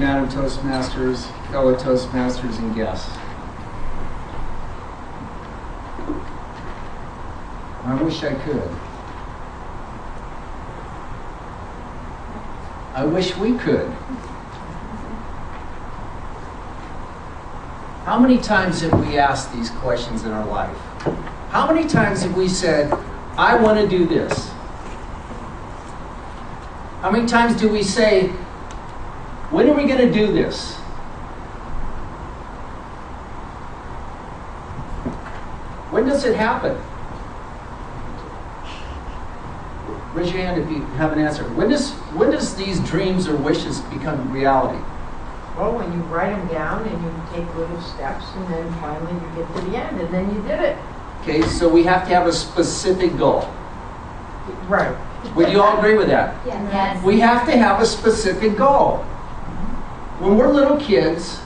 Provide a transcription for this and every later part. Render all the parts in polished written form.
Madam Toastmasters, fellow Toastmasters, and guests. I wish I could. I wish we could. How many times have we asked these questions in our life? How many times have we said, I want to do this? How many times do we say, when are we going to do this? When does it happen? Raise your hand if you have an answer. When does these dreams or wishes become reality? Well, when you write them down and you take little steps, and then finally you get to the end, and then you did it. Okay, so we have to have a specific goal. Right. Would you all agree with that? Yes. We have to have a specific goal. When we're little kids,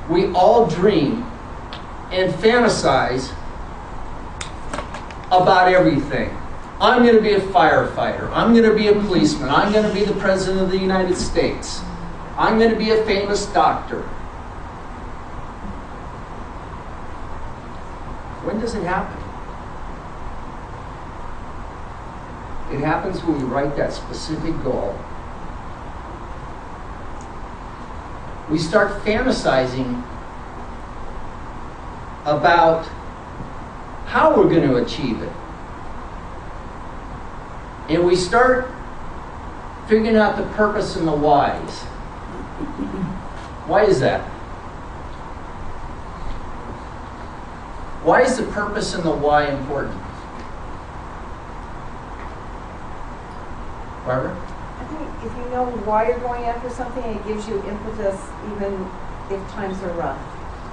we all dream and fantasize about everything. I'm going to be a firefighter. I'm going to be a policeman. I'm going to be the President of the United States. I'm going to be a famous doctor. When does it happen? It happens when we write that specific goal. We start fantasizing about how we're going to achieve it. And we start figuring out the purpose and the whys. Why is that? Why is the purpose and the why important? Barbara? I think if you know why you're going after something, it gives you impetus even if times are rough,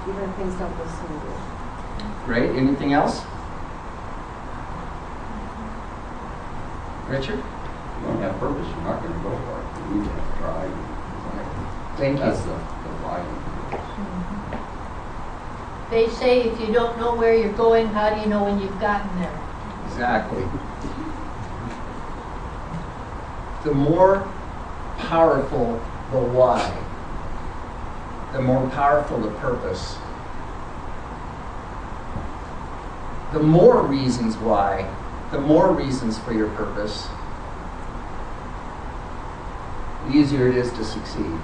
even if things don't go smoothly. Great. Anything else? Richard? You don't have purpose, you're not going to go far. You need to try. Thank you. That's the why. They say if you don't know where you're going, how do you know when you've gotten there? Exactly. The more powerful the why, the more powerful the purpose. The more reasons why, the more reasons for your purpose, the easier it is to succeed.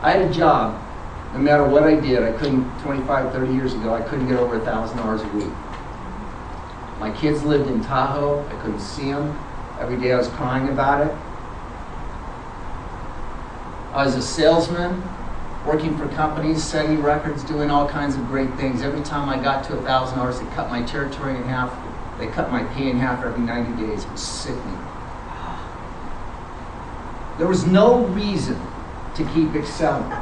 I had a job, no matter what I did, I couldn't, 25, 30 years ago, I couldn't get over 1,000 hours a week. My kids lived in Tahoe, I couldn't see them. Every day I was crying about it. I was a salesman, working for companies, setting records, doing all kinds of great things. Every time I got to 1,000 hours, they cut my territory in half. They cut my pay in half every 90 days. It was sickening. There was no reason to keep excelling.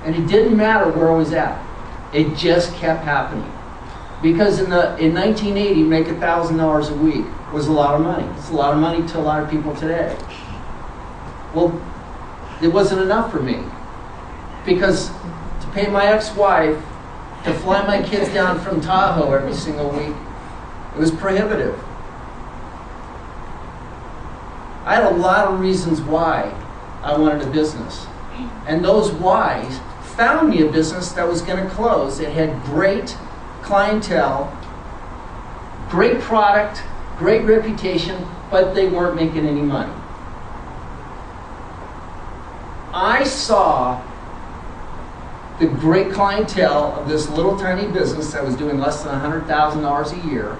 And it didn't matter where I was at. It just kept happening. Because in 1980, make $1,000 a week was a lot of money. It's a lot of money to a lot of people today. Well, it wasn't enough for me. Because to pay my ex-wife to fly my kids down from Tahoe every single week, it was prohibitive. I had a lot of reasons why I wanted a business. And those whys found me a business that was going to close. It had great clientele, great product, great reputation, but they weren't making any money. I saw the great clientele of this little tiny business that was doing less than $100,000 a year.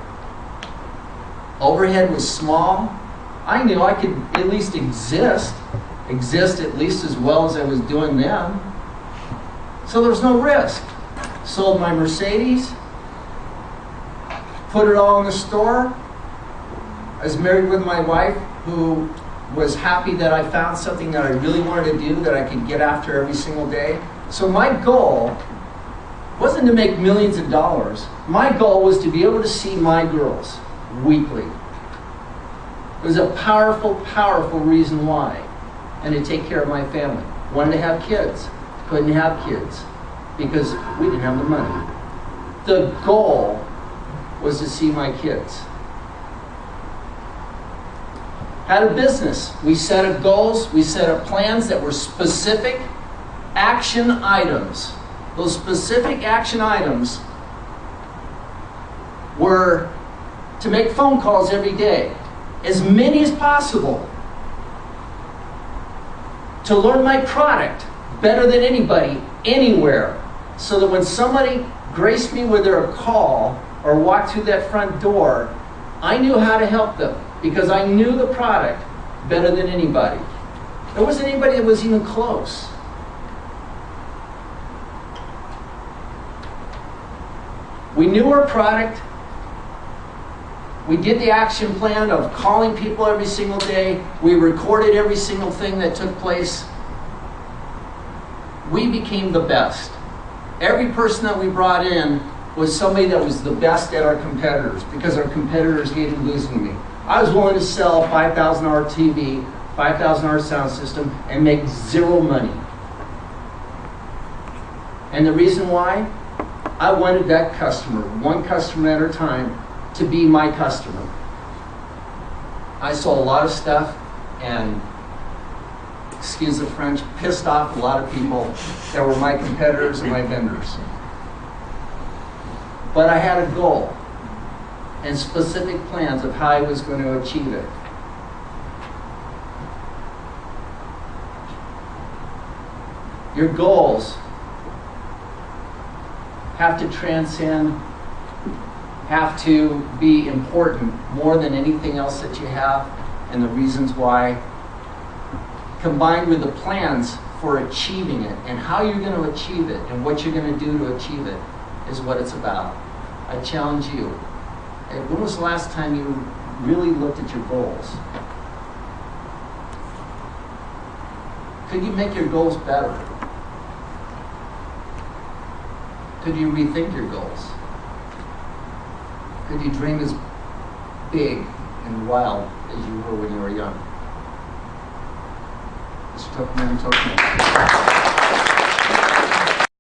Overhead was small. I knew I could at least exist at least as well as I was doing then. So there was no risk. Sold my Mercedes, put it all in the store. I was married with my wife who was happy that I found something that I really wanted to do, that I could get after every single day. So my goal wasn't to make millions of dollars. My goal was to be able to see my girls weekly. It was a powerful, powerful reason why. And to take care of my family. Wanted to have kids. Couldn't have kids because we didn't have the money. The goal was to see my kids. had a business. We set up goals, we set up plans that were specific action items. Those specific action items were to make phone calls every day, as many as possible, to learn my product better than anybody, anywhere, so that when somebody graced me with their call or walked through that front door, I knew how to help them because I knew the product better than anybody. There wasn't anybody that was even close. We knew our product. We did the action plan of calling people every single day. We recorded every single thing that took place. We became the best. Every person that we brought in was somebody that was the best at our competitors because our competitors hated losing to me. I was willing to sell a $5,000 TV, $5,000 sound system, and make zero money. And the reason why? I wanted that customer, one customer at a time, to be my customer. I saw a lot of stuff and, excuse the French, pissed off a lot of people that were my competitors and my vendors. But I had a goal and specific plans of how I was going to achieve it. Your goals have to transcend, have to be important more than anything else that you have, and the reasons why, combined with the plans for achieving it and how you're going to achieve it and what you're going to do to achieve it is what it's about. I challenge you. When was the last time you really looked at your goals? Could you make your goals better? Could you rethink your goals? Could you dream as big and wild as you were when you were young? Mr. Tokenman.